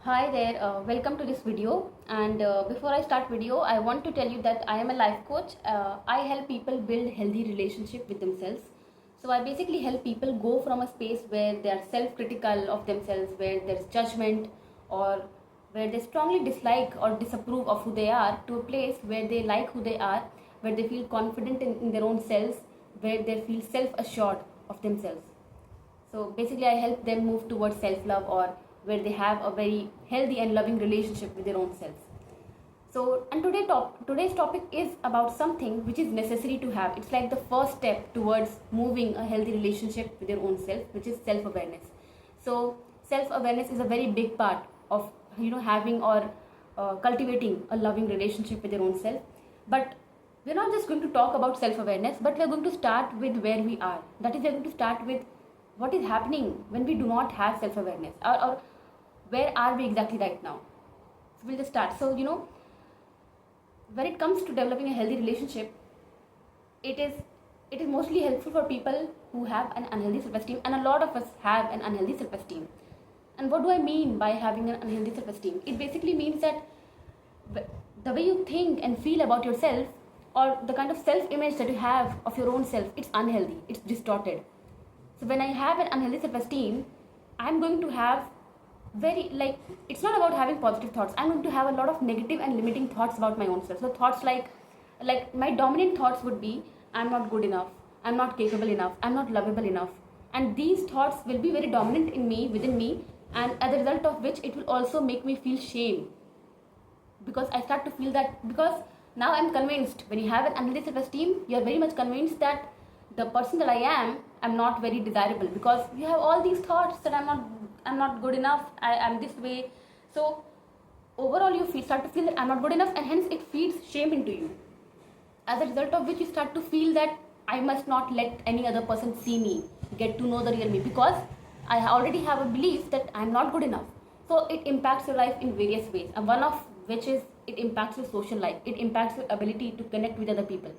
Hi there, welcome to this video. And before I start video, I want to tell you that I am a life coach. I help people build healthy relationship with themselves. So I basically help people go from a space where they are self-critical of themselves, where there's judgment, or where they strongly dislike or disapprove of who they are, to a place where they like who they are, where they feel confident in their own selves, where they feel self-assured of themselves. So basically, I help them move towards self love, or where they have a very healthy and loving relationship with their own selves. So, and today's topic is about something which is necessary to have. It's like the first step towards moving a healthy relationship with your own self, which is self awareness. So, self awareness is a very big part of having or cultivating a loving relationship with your own self. But we're not just going to talk about self awareness, but we're going to start with where we are. That is, we're going to start with what is happening when we do not have self awareness, or where are we exactly right now. So we'll just start. So when it comes to developing a healthy relationship, it is mostly helpful for people who have an unhealthy self esteem, and a lot of us have an unhealthy self esteem. And what do I mean by having an unhealthy self esteem? It basically means that the way you think and feel about yourself, or the kind of self image that you have of your own self, it's unhealthy, it's distorted. So when I have an unhealthy self-esteem, I'm going to have it's not about having positive thoughts. I'm going to have a lot of negative and limiting thoughts about my own self. So thoughts like my dominant thoughts would be, I'm not good enough, I'm not capable enough, I'm not lovable enough. And these thoughts will be very dominant in me, within me, and as a result of which it will also make me feel shame, because I start to feel that, because now I'm convinced, when you have an unhealthy self-esteem, you're very much convinced that the person that I'm not very desirable, because you have all these thoughts that I'm not good enough, I'm this way. So overall you start to feel that I'm not good enough, and hence it feeds shame into you. As a result of which you start to feel that I must not let any other person see me, get to know the real me, because I already have a belief that I'm not good enough. So it impacts your life in various ways, and one of which is it impacts your social life, it impacts your ability to connect with other people,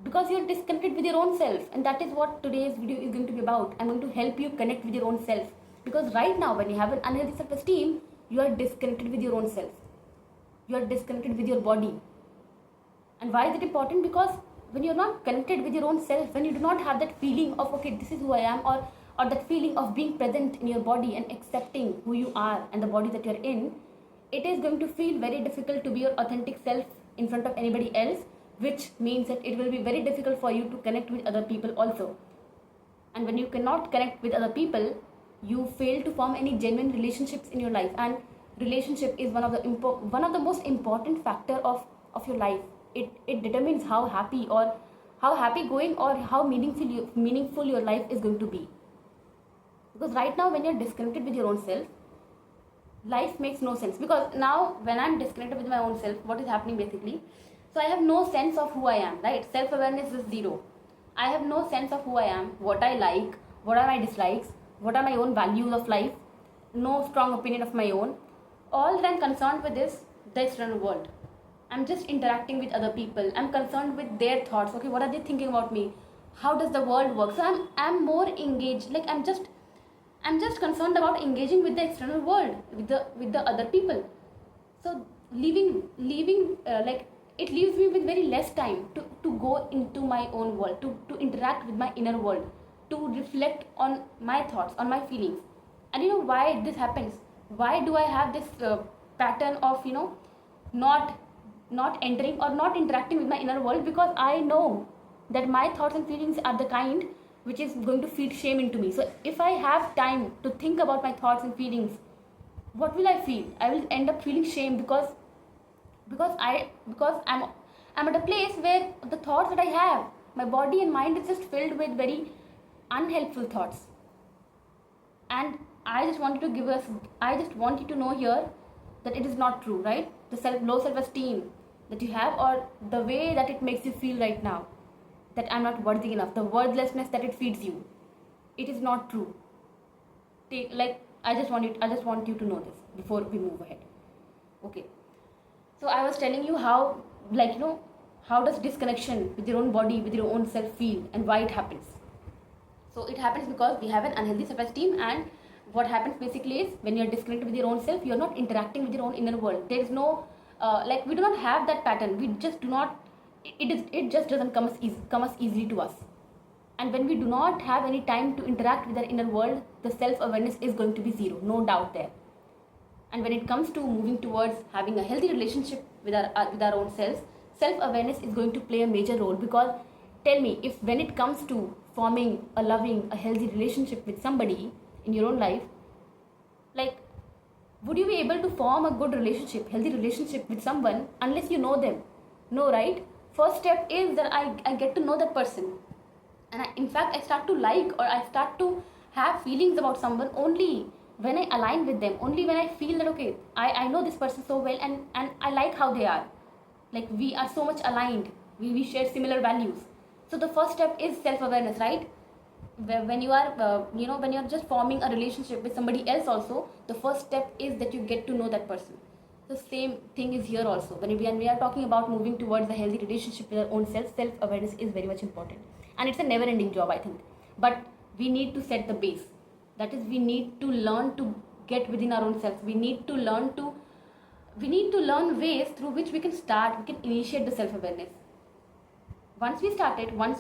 because you're disconnected with your own self. And that is what today's video is going to be about. I'm going to help you connect with your own self, because right now when you have an unhealthy self-esteem, you are disconnected with your own self, you are disconnected with your body. And why is it important? Because when you're not connected with your own self, when you do not have that feeling of, okay, this is who I am, or that feeling of being present in your body and accepting who you are and the body that you're in, it is going to feel very difficult to be your authentic self in front of anybody else, which means that it will be very difficult for you to connect with other people also. And when you cannot connect with other people, you fail to form any genuine relationships in your life. And relationship is one of the most important factor of your life. It determines how happy, or how happy going, or how meaningful your life is going to be. Because right now when you're disconnected with your own self, life makes no sense. Because now when I'm disconnected with my own self, what is happening basically? So I have no sense of who I am, right? Self awareness is zero. I have no sense of who I am, what I like, what are my dislikes, what are my own values of life, no strong opinion of my own. All that I'm concerned with is the external world. I'm just interacting with other people. I'm concerned with their thoughts. Okay, what are they thinking about me? How does the world work? So I'm more engaged. Like I'm just concerned about engaging with the external world, with the other people. So leaving like it leaves me with very less time to go into my own world, to interact with my inner world, to reflect on my thoughts, on my feelings. And you know why this happens? Why do I have this pattern of not entering or not interacting with my inner world? Because I know that my thoughts and feelings are the kind which is going to feed shame into me. So if I have time to think about my thoughts and feelings, what will I feel? I will end up feeling shame, because I'm at a place where the thoughts that I have, my body and mind is just filled with very unhelpful thoughts. And I just want you to know here that it is not true, right? The low self-esteem that you have, or the way that it makes you feel right now, that I'm not worthy enough, the worthlessness that it feeds you, it is not true. I just want you to know this before we move ahead. Okay. So I was telling you how, how does disconnection with your own body, with your own self feel, and why it happens. So it happens because we have an unhealthy self-esteem, and what happens basically is, when you're disconnected with your own self, you're not interacting with your own inner world. There is no like, we do not have that pattern. We just do not, it just doesn't come as easily to us. And when we do not have any time to interact with our inner world, the self-awareness is going to be zero, no doubt there. And when it comes to moving towards having a healthy relationship with our own selves, self-awareness is going to play a major role. Because tell me, if when it comes to forming a loving, a healthy relationship with somebody in your own life, like, would you be able to form a good relationship, healthy relationship with someone unless you know them? No, right? First step is that I get to know that person. And in fact, I start to like, or I start to have feelings about someone only when I align with them, only when I feel that, okay, I know this person so well, and I like how they are. Like, we are so much aligned, we share similar values. So the first step is self-awareness, right? When you are when you're just forming a relationship with somebody else also, the first step is that you get to know that person. The same thing is here also. When we are talking about moving towards a healthy relationship with our own self-awareness is very much important. And it's a never-ending job, I think. But we need to set the base. That is, we need to learn to get within our own selves. We need to learn ways through which we can initiate the self-awareness. Once we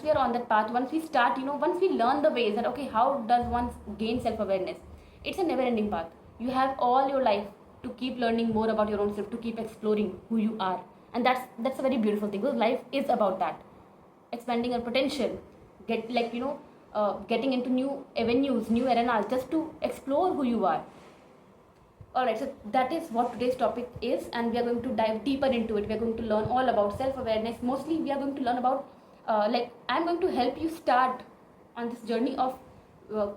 are on that path, once we learn the ways that, okay, how does one gain self-awareness, it's a never-ending path. You have all your life to keep learning more about your own self, to keep exploring who you are. And that's a very beautiful thing, because life is about that, expanding our potential, getting into new avenues, new arenas, just to explore who you are. Alright, so that is what today's topic is, and we are going to dive deeper into it. We are going to learn all about self-awareness. Mostly we are going to learn about I'm going to help you start on this journey of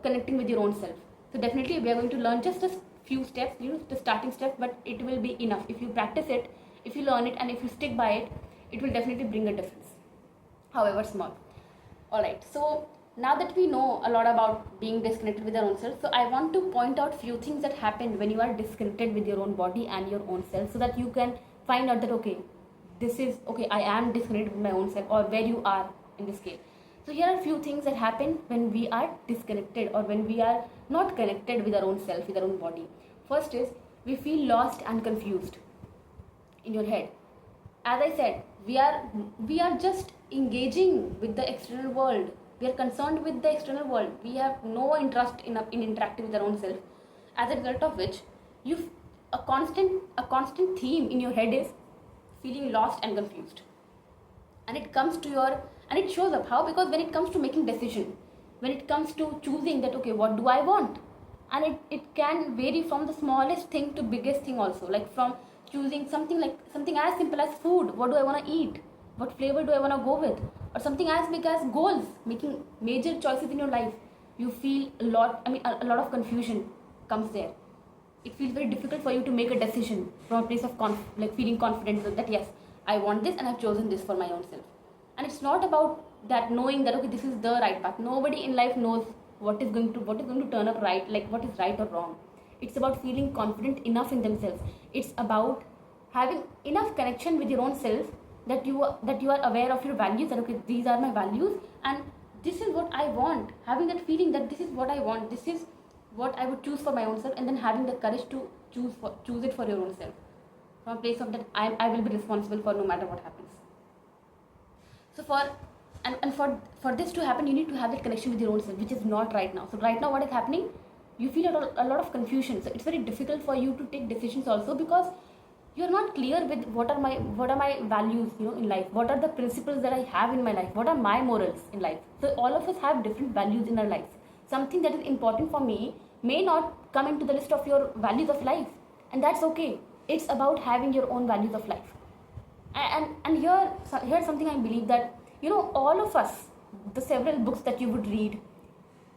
connecting with your own self. So definitely we are going to learn just a few steps, the starting steps, but it will be enough. If you practice it, if you learn it, and if you stick by it, it will definitely bring a difference, however small. Alright, so now that we know a lot about being disconnected with our own self, so I want to point out few things that happen when you are disconnected with your own body and your own self, so that you can find out that, okay, I am disconnected with my own self, or where you are in this case. So here are a few things that happen when we are disconnected, or when we are not connected with our own self, with our own body. First is, we feel lost and confused in your head. As I said, we are just engaging with the external world. We are concerned with the external world. We have no interest in interacting with our own self. As a result of which, a constant theme in your head is feeling lost and confused. And it shows up how? Because when it comes to making decision, when it comes to choosing that, okay, what do I want? And it can vary from the smallest thing to biggest thing also. Like, from choosing something as simple as food. What do I want to eat? What flavor do I want to go with? Or something as big as goals, making major choices in your life. You feel a lot of confusion comes there. It feels very difficult for you to make a decision from a place of feeling confident that yes, I want this and I've chosen this for my own self. And it's not about that knowing that, okay, this is the right path. Nobody in life knows what is going to turn up right, like what is right or wrong. It's about feeling confident enough in themselves. It's about having enough connection with your own self that you are aware of your values, that, okay, these are my values and this is what I want. Having that feeling that this is what I want, this is what I would choose for my own self, and then having the courage to choose it for your own self, from a place of that I will be responsible for no matter what happens. So for this to happen, you need to have that connection with your own self, which is not right now. So right now, what is happening? You feel a lot of confusion. So it's very difficult for you to take decisions also, because you're not clear with what are my values, in life. What are the principles that I have in my life? What are my morals in life? So all of us have different values in our lives. Something that is important for me may not come into the list of your values of life, and that's okay. It's about having your own values of life. And here's something I believe, that all of us, the several books that you would read,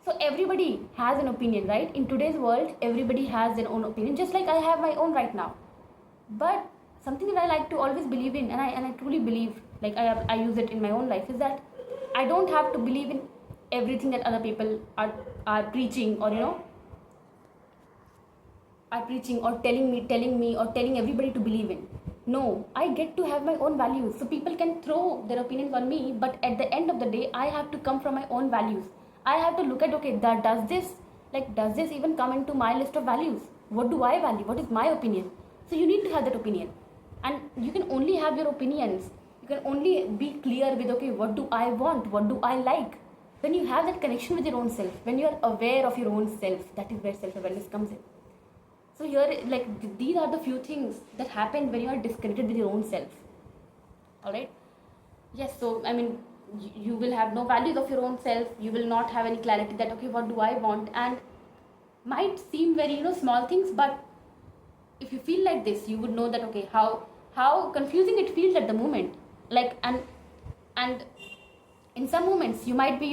so everybody has an opinion, right? In today's world, everybody has their own opinion, just like I have my own right now. But something that I like to always believe in, and I truly believe, like I use it in my own life, is that I don't have to believe in everything that other people are preaching, or are preaching or telling me or telling everybody to believe in. No, I get to have my own values. So people can throw their opinions on me, but at the end of the day, I have to come from my own values. I have to look at, okay, like, does this even come into my list of values? What do I value? What is my opinion? So you need to have that opinion, and you can only have your opinions, you can only be clear with, okay, what do I want, what do I like, when you have that connection with your own self, when you are aware of your own self. That is where self-awareness comes in. So here, like, these are the few things that happen when you are disconnected with your own self. All right. Yes. So I mean, you will have no values of your own self. You will not have any clarity that, okay, what do I want? And might seem very, small things, but if you feel like this, you would know that, okay, how confusing it feels at the moment. Like, and in some moments you might be,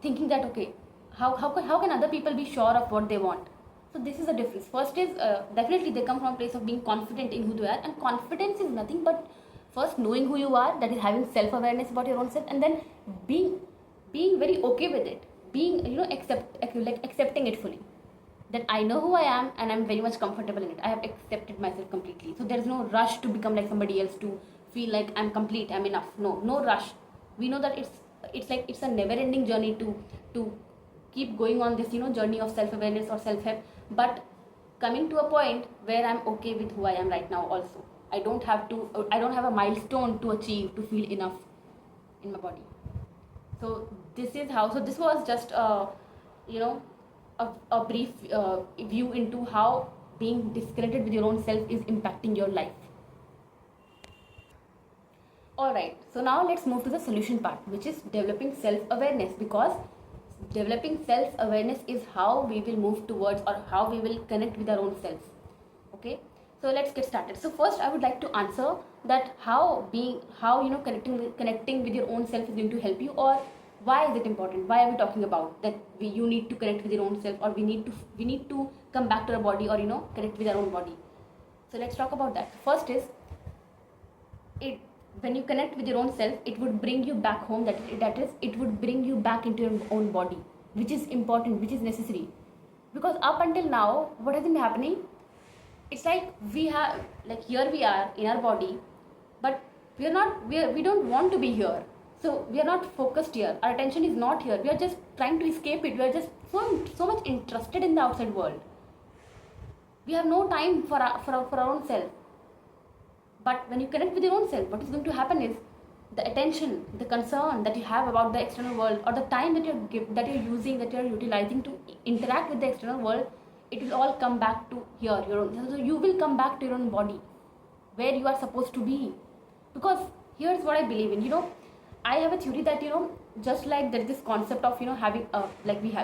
thinking that, okay, how can other people be sure of what they want? So this is the difference. First is, definitely they come from a place of being confident in who they are, and confidence is nothing but first knowing who you are, that is having self-awareness about your own self, and then being very okay with it, being, accepting it fully, that I know who I am and I'm very much comfortable in it. I have accepted myself completely. So there is no rush to become like somebody else, to feel like I'm complete, I'm enough. No rush. We know that it's a never ending journey to keep going on this, journey of self-awareness or self-help, but coming to a point where I'm okay with who I am right now also. I don't have a milestone to achieve to feel enough in my body. So this is how. So this was just you know a brief view into how being disconnected with your own self is impacting your life. Alright, so now let's move to the solution part, which is developing self-awareness, because developing self-awareness is how we will move towards, or how we will connect with our own self. Okay, so let's get started. So first I would like to answer that how connecting with your own self is going to help you, or why is it important, why are we talking about that you need to connect with your own self, or we need to come back to our body, or connect with our own body. So let's talk about that. First is, when you connect with your own self, it would bring you back home, that is it would bring you back into your own body, which is important, which is necessary. Because up until now, what has been happening, it's like here we are in our body, but we don't want to be here. So we are not focused here, our attention is not here, we are just trying to escape it, we are just so much interested in the outside world. We have no time for our own self. But when you connect with your own self, what is going to happen is, the attention, the concern that you have about the external world, or the time that you're utilizing to interact with the external world, it will all come back to here, your own. So you will come back to your own body, where you are supposed to be. Because here's what I believe in. I have a theory that, just like there is this concept of, having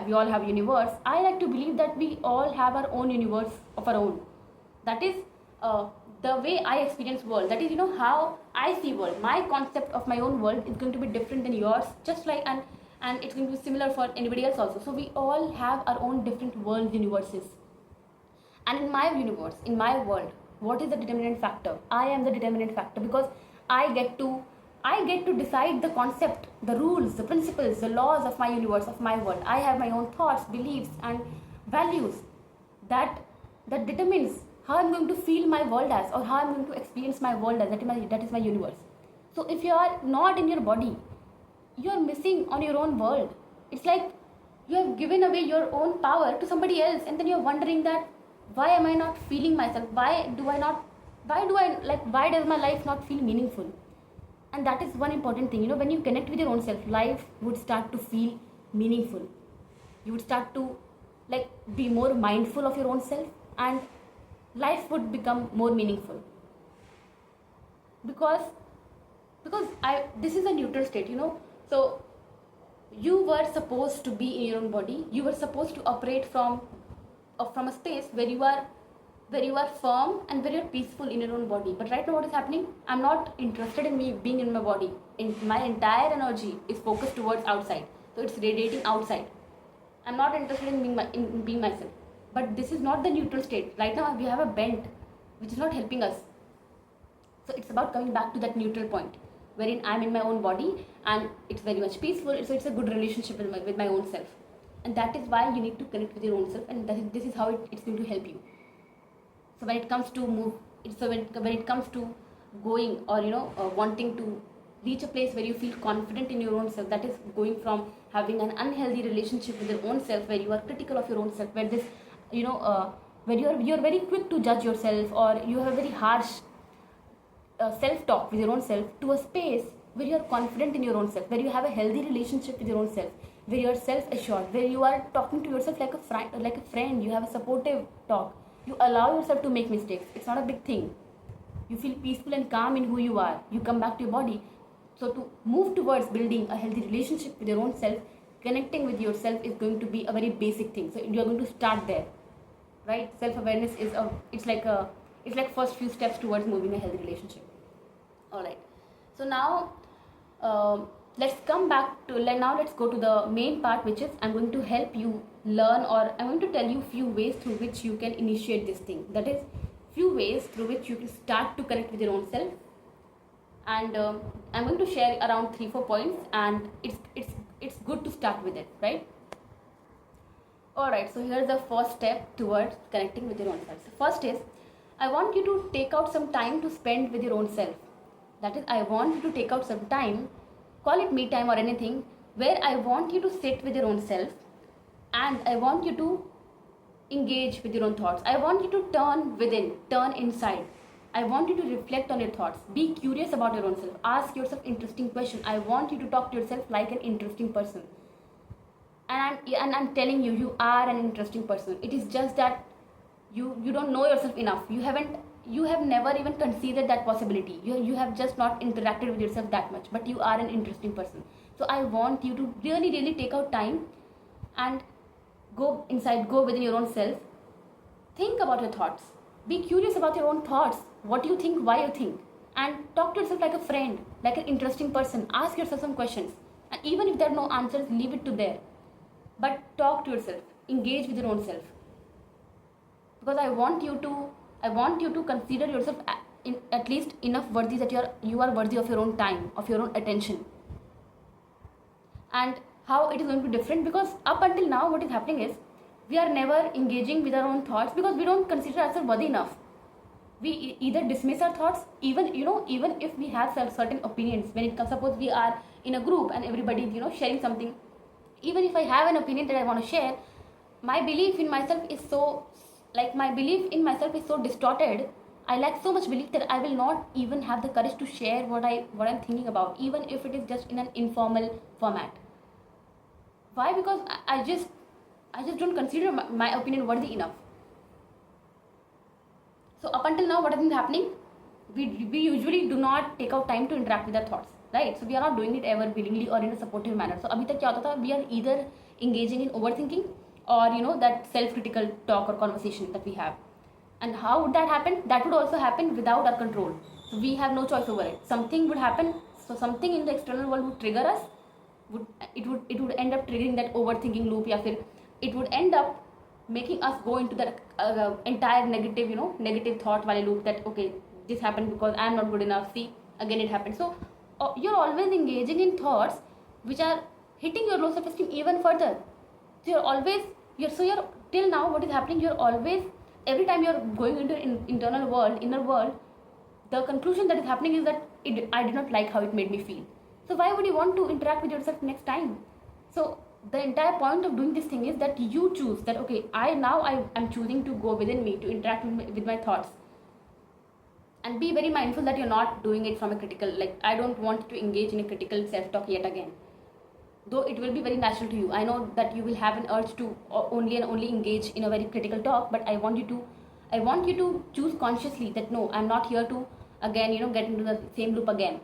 we all have universe. I like to believe that we all have our own universe of our own. That is the way I experience world. That is, how I see world. My concept of my own world is going to be different than yours, just like, and it's going to be similar for anybody else also. So we all have our own different world universes. And in my universe, in my world, what is the determinant factor? I am the determinant factor, because I get to decide the concept, the rules, the principles, the laws of my universe, of my world. I have my own thoughts, beliefs, and values that determines how I'm going to feel my world as, or how I'm going to experience my world as. That is my universe. So if you are not in your body, you are missing on your own world. It's like you have given away your own power to somebody else, and then you're wondering that, why am I not feeling myself? Why does my life not feel meaningful? And that is one important thing. When you connect with your own self, life would start to feel meaningful. You would start to be more mindful of your own self, and life would become more meaningful. Because this is a neutral state, So you were supposed to be in your own body. You were supposed to operate from a space where you are firm and very peaceful in your own body. But right now what is happening, I'm not interested in me being in my body. My entire energy is focused towards outside, so it's radiating outside. I'm not interested in being myself. But this is not the neutral state. Right now we have a bent which is not helping us. So it's about coming back to that neutral point, wherein I'm in my own body and it's very much peaceful. So it's a good relationship with my own self. And that is why you need to connect with your own self, and this is how it's going to help you. So when it comes to when it comes to going, or wanting to reach a place where you feel confident in your own self, that is going from having an unhealthy relationship with your own self, where you are critical of your own self, where this, where you're very quick to judge yourself, or you have a very harsh self-talk with your own self, to a space where you are confident in your own self, where you have a healthy relationship with your own self, where you are self-assured, where you are talking to yourself like a friend. You have a supportive talk. You allow yourself to make mistakes. It's not a big thing. You feel peaceful and calm in who you are. You come back to your body. So to move towards building a healthy relationship with your own self, connecting with yourself is going to be a very basic thing. So you're going to start there, right? Self-awareness is it's like first few steps towards moving a healthy relationship. All right. So now let's come back to let's go to the main part, which is I'm going to help you learn, or I'm going to tell you few ways through which you can initiate this thing. That is, few ways through which you can start to connect with your own self. And I'm going to share around 3-4 points, and it's good to start with it, right? All right. So here's the first step towards connecting with your own self. So first is, I want you to take out some time to spend with your own self. That is, I want you to take out some time, call it me time or anything, where I want you to sit with your own self, and I want you to engage with your own thoughts. I want you to turn within, turn inside. I want you to reflect on your thoughts. Be curious about your own self. Ask yourself interesting questions. I want you to talk to yourself like an interesting person. And I'm telling you, you are an interesting person. It is just that you don't know yourself enough. You have never even considered that possibility. You have just not interacted with yourself that much, but you are an interesting person. So I want you to really take out time and go inside, go within your own self. Think about your thoughts. Be curious about your own thoughts. What do you think, why you think, and talk to yourself like a friend, like an interesting person. Ask yourself some questions, and even if there are no answers, leave it to there, but talk to yourself, engage with your own self, because I want you to consider yourself at least enough worthy that you are worthy of your own time, of your own attention. And how it is going to be different, because up until now what is happening is we are never engaging with our own thoughts because we don't consider ourselves worthy enough. We either dismiss our thoughts, even if we have certain opinions. When it comes, suppose we are in a group and everybody sharing something, even if I have an opinion that I want to share, my belief in myself is so distorted. I lack so much belief that I will not even have the courage to share what I'm thinking about, even if it is just in an informal format. Why? Because I just don't consider my opinion worthy enough. So up until now, what has been happening? We usually do not take out time to interact with our thoughts, right? So we are not doing it ever willingly or in a supportive manner. So abhi tak kya hota tha? We are either engaging in overthinking, or that self-critical talk or conversation that we have. And how would that happen? That would also happen without our control. So we have no choice over it. Something would happen. So something in the external world would trigger us. It would end up triggering that overthinking loop, या फिर it would end up making us go into that entire negative thought wale loop, that okay, this happened because I am not good enough. See, again it happened. So you're always engaging in thoughts which are hitting your low self-esteem even further. So you're till now what is happening? You're always, every time you're going into inner world, the conclusion that is happening is that I did not like how it made me feel. So why would you want to interact with yourself next time? So the entire point of doing this thing is that you choose that, okay, I'm choosing to go within me, to interact with my thoughts. And be very mindful that you're not doing it from a critical, I don't want to engage in a critical self-talk yet again. Though it will be very natural to you. I know that you will have an urge to only engage in a very critical talk, but I want you to choose consciously that no, I'm not here to again, get into the same loop again.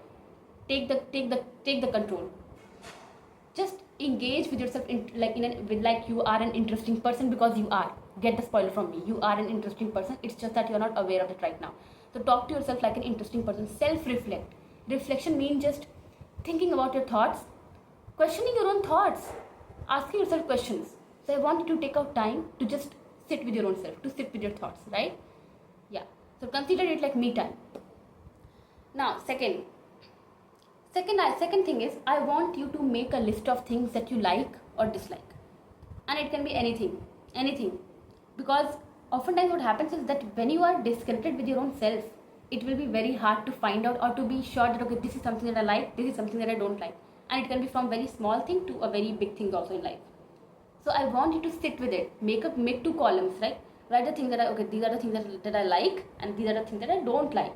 Take the control. Just engage with yourself like you are an interesting person, because you are. Get the spoiler from me. You are an interesting person. It's just that you're not aware of it right now. So talk to yourself like an interesting person. Self-reflect. Reflection means just thinking about your thoughts, questioning your own thoughts, asking yourself questions. So I want you to take out time to just sit with your own self, to sit with your thoughts, right? Yeah. So consider it like me time. Now, second thing is, I want you to make a list of things that you like or dislike. And it can be anything. Because oftentimes what happens is that when you are disconnected with your own self, it will be very hard to find out or to be sure that, okay, this is something that I like, this is something that I don't like. and it can be from very small thing to a very big thing also in life. So I want you to sit with it. Make 2 columns, right? Write the things that these are the things that I like, and these are the things that I don't like.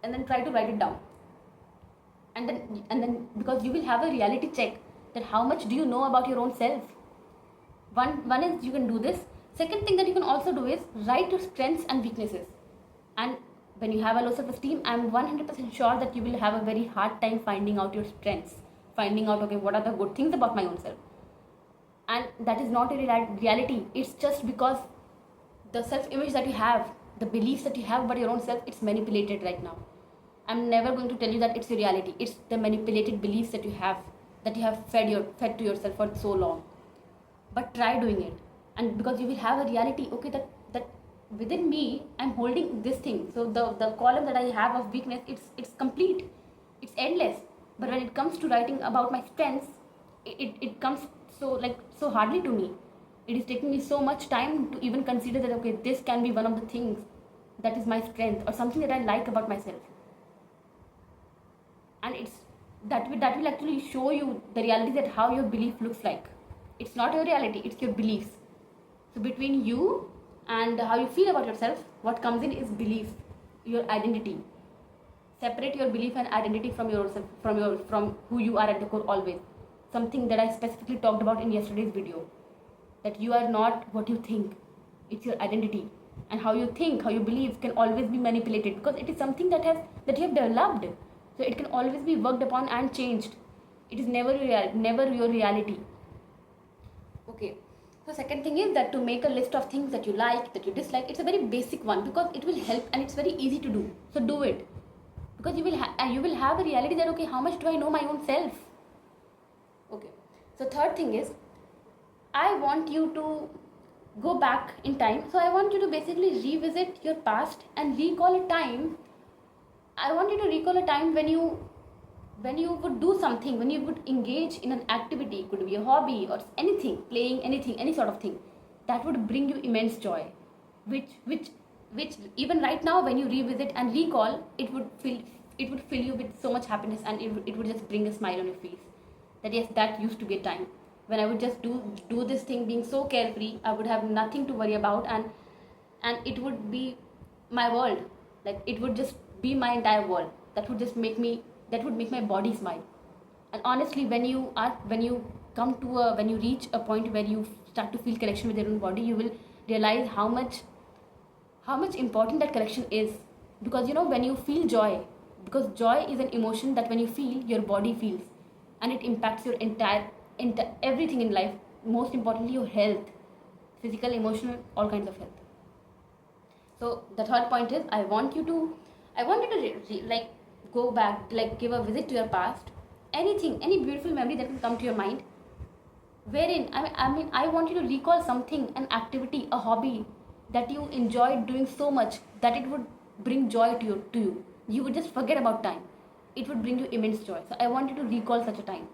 And then try to write it down. And then because you will have a reality check that how much do you know about your own self. One is you can do this. Second thing that you can also do is write your strengths and weaknesses. And when you have a low self-esteem, I'm 100% sure that you will have a very hard time finding out your strengths, finding out, okay, what are the good things about my own self. And that is not a reality. It's just because the self-image that you have, the beliefs that you have about your own self, it's manipulated right now. I'm never going to tell you that it's your reality. It's the manipulated beliefs that you have fed to yourself for so long. But try doing it. And because you will have a reality, okay, that within me, I'm holding this thing. So the column that I have of weakness, it's complete. It's endless. But when it comes to writing about my strengths, it comes so hardly to me. It is taking me so much time to even consider that, okay, this can be one of the things that is my strength or something that I like about myself. And it's that will actually show you the reality that how your belief looks like. It's not your reality, it's your beliefs. So between you and how you feel about yourself, what comes in is belief, your identity. Separate your belief and identity from yourself, from who you are at the core always. Something that I specifically talked about in yesterday's video. That you are not what you think. It's your identity. And how you think, how you believe can always be manipulated because it is something that you have developed. So it can always be worked upon and changed. It is never your reality. Okay. So second thing is that to make a list of things that you like, that you dislike, it's a very basic one because it will help and it's very easy to do. So do it. Because you will have a reality that, okay, how much do I know my own self? Okay. So third thing is, I want you to go back in time. So I want you to basically revisit your past and recall a time. I want you to recall a time when you would do something, when you would engage in an activity. It could be a hobby or anything, playing anything, any sort of thing that would bring you immense joy, which even right now when you revisit and recall, it would fill you with so much happiness, and it would just bring a smile on your face. That yes, that used to be a time when I would just do this thing being so carefree. I would have nothing to worry about, and it would be my world. Like it would just be my entire world. That would make my body smile. And honestly, when you reach a point where you start to feel connection with your own body, you will realize how much important that connection is. Because when you feel joy, because joy is an emotion that when you feel, your body feels, and it impacts your entire everything in life. Most importantly, your health, physical, emotional, all kinds of health. So the third point is, I want you to go back, give a visit to your past. Any beautiful memory that will come to your mind, wherein I want you to recall something, an activity, a hobby that you enjoyed doing so much that it would bring joy to you. You would just forget about time. It would bring you immense joy. So I want you to recall such a time.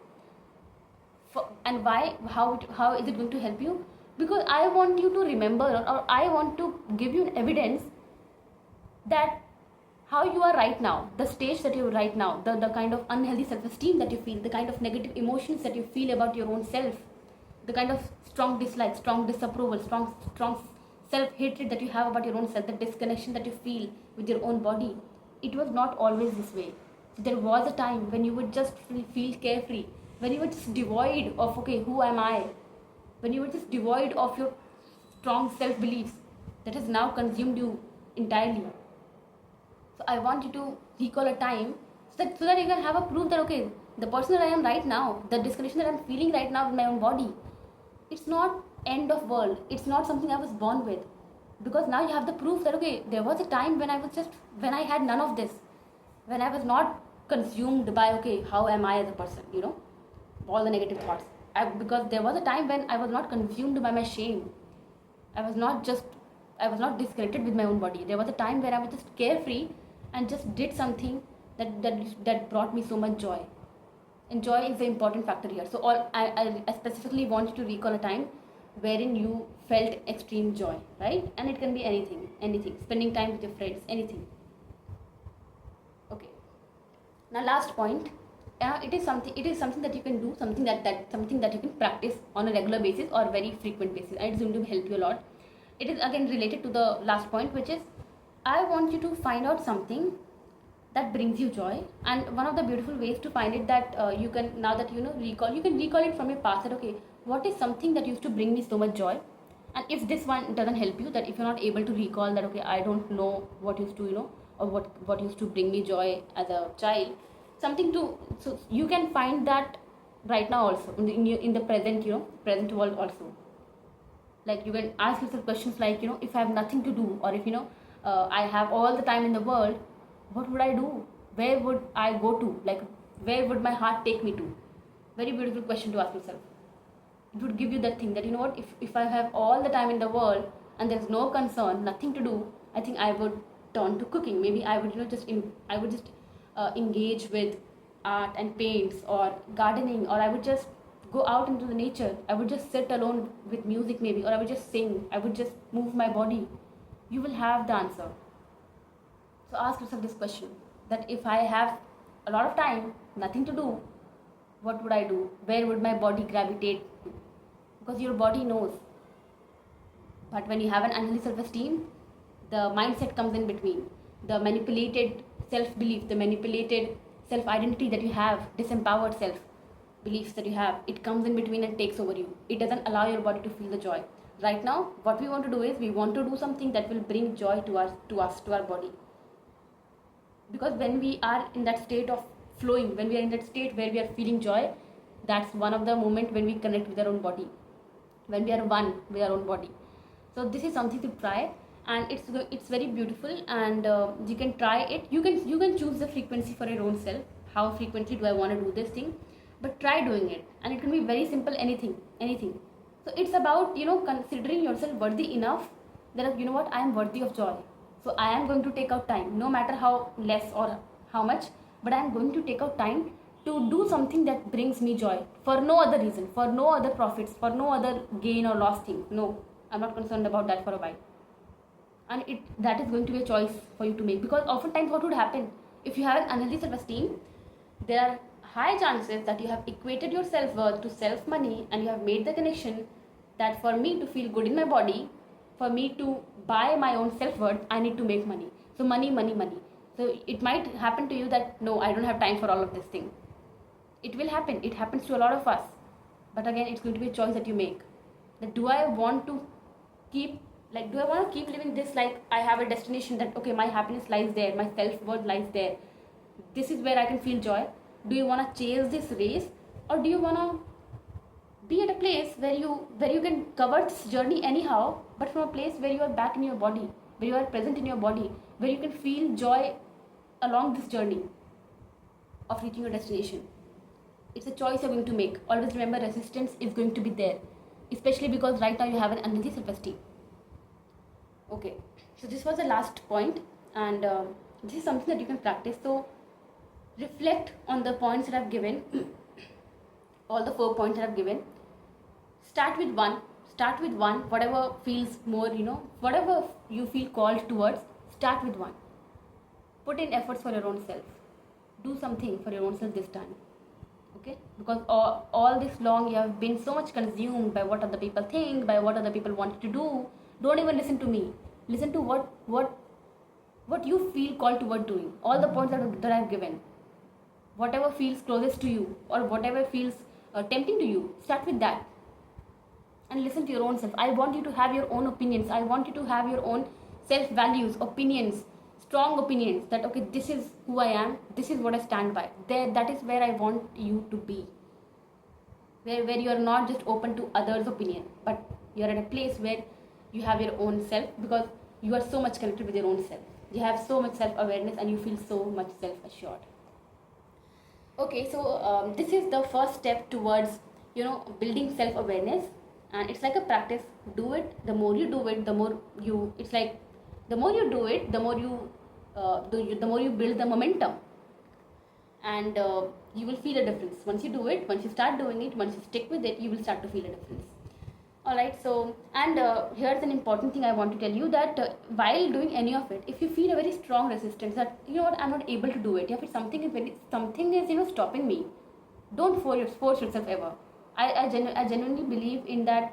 And why? How is it going to help you? Because I want you to remember, or I want to give you an evidence that how you are right now, the stage that you're right now, the kind of unhealthy self-esteem that you feel, the kind of negative emotions that you feel about your own self, the kind of strong dislike, strong disapproval, strong self-hatred that you have about your own self, the disconnection that you feel with your own body. It was not always this way. There was a time when you would just feel carefree, when you were just devoid of, okay, who am I? When you were just devoid of your strong self-beliefs that has now consumed you entirely. So I want you to recall a time so that you can have a proof that, okay, the person that I am right now, the disconnection that I'm feeling right now with my own body, it's not end of world. It's not something I was born with. Because now you have the proof that, okay, there was a time when I had none of this. When I was not consumed by, okay, how am I as a person, all the negative thoughts. Because there was a time when I was not consumed by my shame. I was not disconnected with my own body. There was a time where I was just carefree and just did something that brought me so much joy. And joy is the important factor here. So I specifically want you to recall a time wherein you felt extreme joy, right? And it can be anything, spending time with your friends, anything. Okay. Now last point, it is something that you can do, something that you can practice on a regular basis or very frequent basis, and it's going to help you a lot. It is again related to the last point, which is I want you to find out something that brings you joy. And one of the beautiful ways to find it, that you can, now that you can recall it from your past, that okay, what is something that used to bring me so much joy. And if this one doesn't help you, that if you're not able to recall that, okay, I don't know what used to, or what used to bring me joy as a child, something to, so you can find that right now also in the present, present world also. Like you can ask yourself questions like, if I have nothing to do, or if I have all the time in the world, what would I do? Where would I go to? Like, where would my heart take me to? Very beautiful question to ask yourself. It would give you that thing that, what, if I have all the time in the world and there's no concern, nothing to do, I think I would turn to cooking. Maybe I would I would just engage with art and paints or gardening, or I would just go out into the nature. I would just sit alone with music maybe, or I would just sing. I would just move my body. You will have the answer. So ask yourself this question, that if I have a lot of time, nothing to do, what would I do? Where would my body gravitate to? Because your body knows. But when you have an unhealthy self-esteem, the mindset comes in between. The manipulated self-belief, the manipulated self-identity that you have, disempowered self-beliefs that you have, it comes in between and takes over you. It doesn't allow your body to feel the joy. Right now, what we want to do is, we want to do something that will bring joy to our body. Because when we are in that state of flowing, when we are in that state where we are feeling joy, that's one of the moments when we connect with our own body, when we are one with our own body. So this is something to try, and it's very beautiful, and you can try it. You can choose the frequency for your own self. How frequently do I want to do this thing? But try doing it, and it can be very simple. Anything. So it's about considering yourself worthy enough that what, I am worthy of joy. So I am going to take out time, no matter how less or how much, but I am going to take out time to do something that brings me joy, for no other reason, for no other profits, for no other gain or loss thing. No, I'm not concerned about that for a while. And that is going to be a choice for you to make, because oftentimes what would happen, if you have an unhealthy self-esteem, there are high chances that you have equated your self-worth to self-money, and you have made the connection that for me to feel good in my body, for me to buy my own self-worth, I need to make money. So money. So it might happen to you that, no, I don't have time for all of this thing. It will happen. It happens to a lot of us. But again, it's going to be a choice that you make. That do I want to keep living this, like I have a destination that, okay, my happiness lies there, my self-worth lies there, this is where I can feel joy. Do you want to chase this race, or do you want to be at a place where you can cover this journey anyhow, but from a place where you are back in your body, where you are present in your body, where you can feel joy along this journey of reaching your destination? It's a choice you're going to make. Always remember, resistance is going to be there, especially because right now you have an unhealthy self-esteem. Okay, so this was the last point, and this is something that you can practice. So reflect on the points that I've given, all the 4 points that I've given. Start with one, whatever feels more, whatever you feel called towards, start with one. Put in efforts for your own self. Do something for your own self this time. Okay, because all this long you have been so much consumed by what other people think, by what other people want you to do. Don't even listen to me. Listen to what you feel called toward doing. All the points that I've given, whatever feels closest to you, or whatever feels tempting to you, start with that and listen to your own self. I want you to have your own opinions. I want you to have your own self values, opinions, strong opinions, that okay, this is who I am, this is what I stand by. That is where I want you to be, where you are not just open to others' opinion, but you are at a place where you have your own self, because you are so much connected with your own self. You have so much self-awareness, and you feel so much self-assured. Okay, so this is the first step towards building self-awareness, and it's like a practice. Do it. The more you do it, the more you do it, the more you build the momentum, and you will feel a difference. Once you do it, once you start doing it, once you stick with it, you will start to feel a difference. Alright, so and here's an important thing I want to tell you, that while doing any of it, if you feel a very strong resistance that you know what, I'm not able to do it, if something is stopping me, don't force yourself ever. I genuinely believe in that.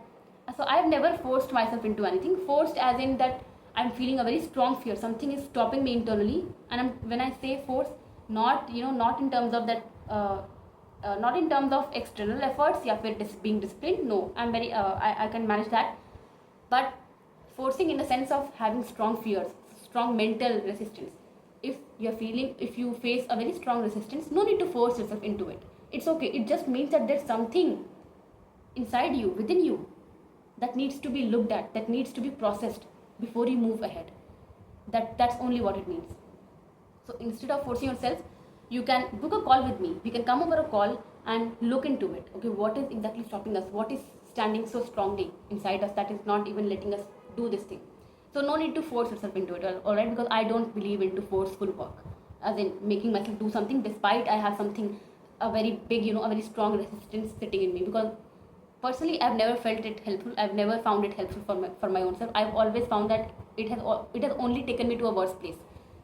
So I've never forced myself into anything. Forced as in that I'm feeling a very strong fear, something is stopping me internally, and when I say force, not not in terms of that. Not in terms of external efforts, yeah, being disciplined. No, I'm very I can manage that, but forcing in the sense of having strong fears, strong mental resistance. If you face a very strong resistance, no need to force yourself into it. It's okay. It just means that there's something inside you, within you, that needs to be looked at, that needs to be processed before you move ahead. That's only what it means. So instead of forcing yourself, you can book a call with me. We can come over a call and look into it. Okay, what is exactly stopping us? What is standing so strongly inside us that is not even letting us do this thing? So no need to force yourself into it, all right? Because I don't believe into forceful work, as in making myself do something despite I have something, a very big, a very strong resistance sitting in me. Because personally, I've never felt it helpful. I've never found it helpful for my own self. I've always found that it has only taken me to a worse place,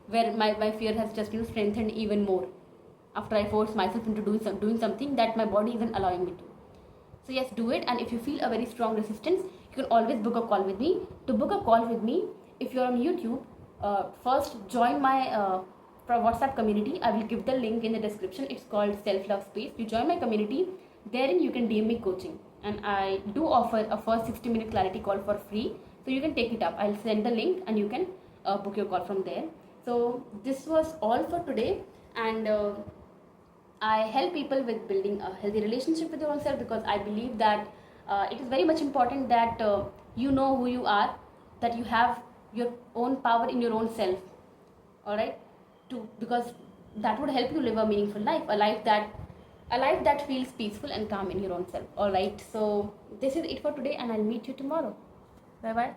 where my fear has just strengthened even more after I force myself into doing something that my body isn't allowing me to. So yes, do it. And if you feel a very strong resistance, you can always book a call with me. To book a call with me, if you're on YouTube, first join my WhatsApp community. I will give the link in the description. It's called Self Love Space. You join my community, therein you can DM me coaching, and I do offer a first 60-minute clarity call for free. So you can take it up. I'll send the link and you can book your call from there. So this was all for today, and I help people with building a healthy relationship with their own self, because I believe that it is very much important that you know who you are, that you have your own power in your own self. All right, because that would help you live a meaningful life, a life that feels peaceful and calm in your own self. All right, so this is it for today, and I'll meet you tomorrow. Bye bye.